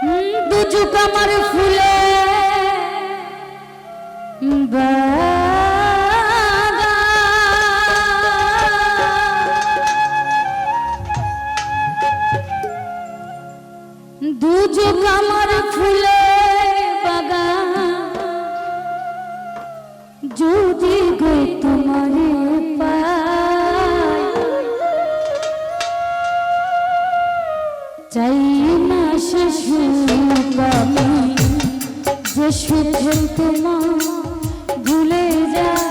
দুযুগ আমার ফুলে দুযুগ আমার ফুলে বাগান যদি গো তোমারে পাই চাই না সে সুখ আমি যে সুখে তোমার ভুলে যায়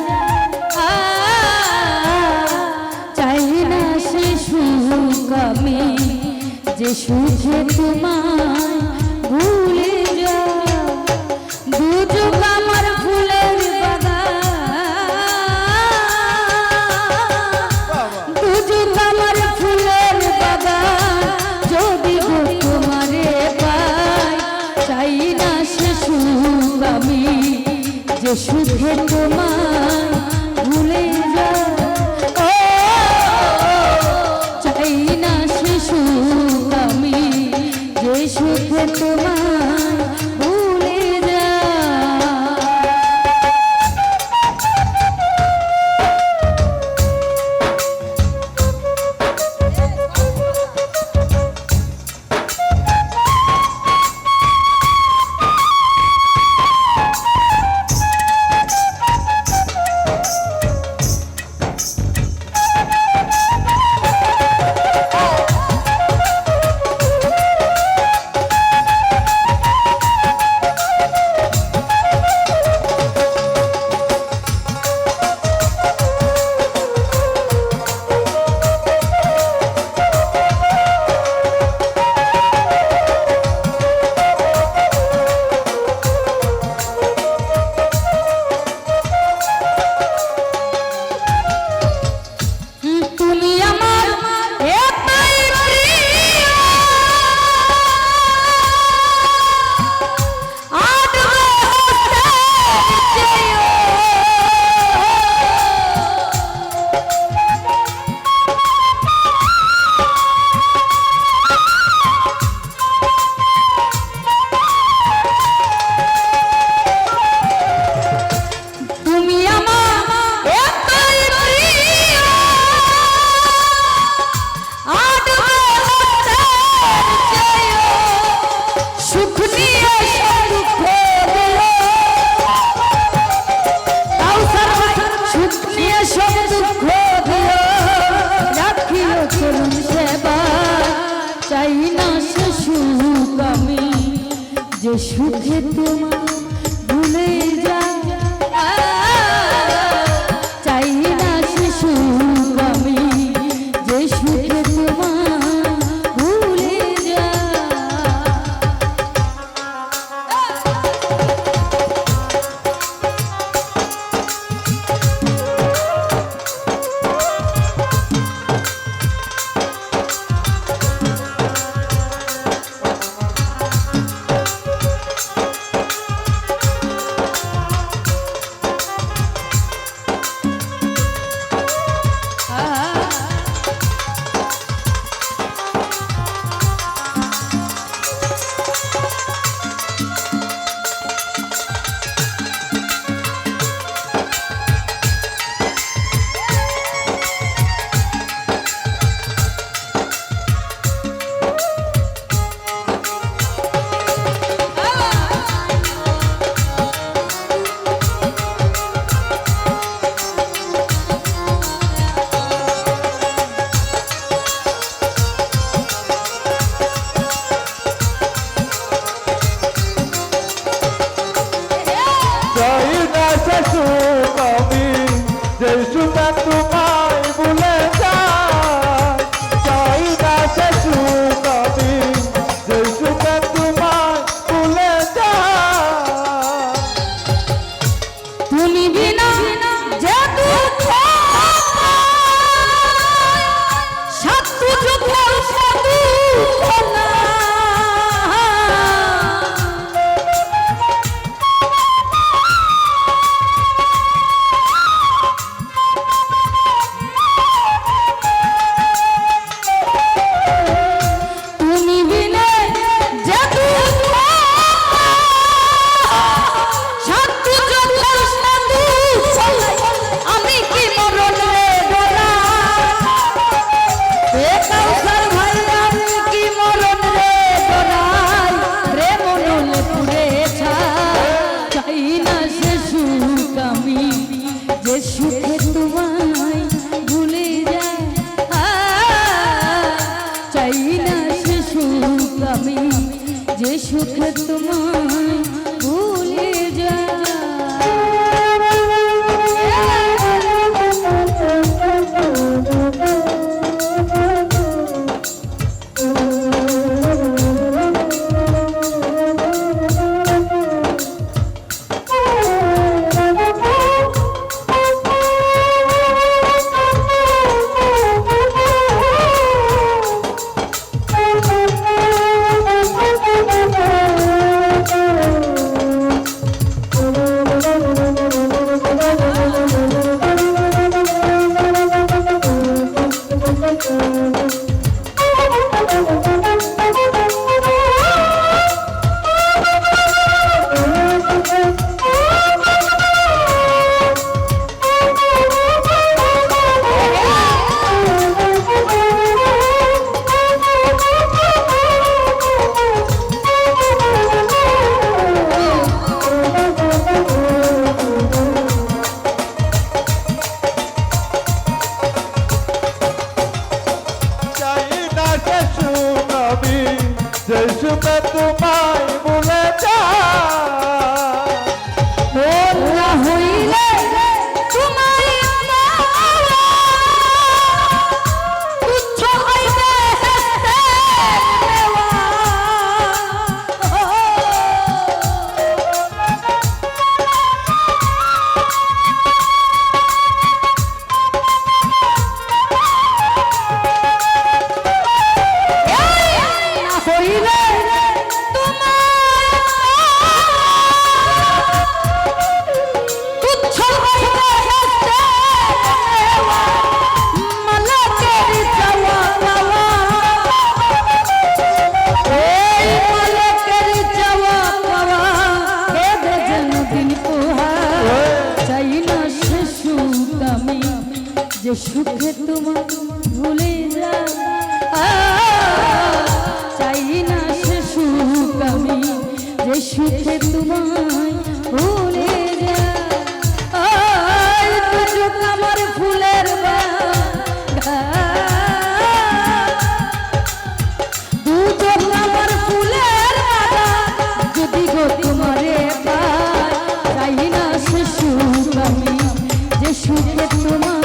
চাই না সে সুখ আমি যে সুখে তোমার ভুলে যায় দুযুগ আমার ফুলের বাগান দুযুগ আমার ফুলের বাগান যদি গো তোমারে পাই চাই না সে সুখ আমি যে সুখে তোমার ভুলে যায় চাই না সে সুখ আমি যে সুখে তোমার ভুলে যে সুখে তোমার ভুলে যায় চাই না সে সুখ আমি যে সুখে তোমার ভুলে যায় যে সুখে তোমায় ভুলে যায়। সুখে তোমায় ভুলে যায় না হইলে তোমায় তুচ্ছ হইবে যে সুখে তোমার ভুলে যায়। চাই না সে সুখ আমি যে সুখে তোমায় ভুলে যায়। আমার ফুলের দুচোখ আমার ফুলের যদি গো তোমারে পায়। চাই না সে সুখ আমি যে সুখে তোমার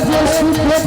যে সুখে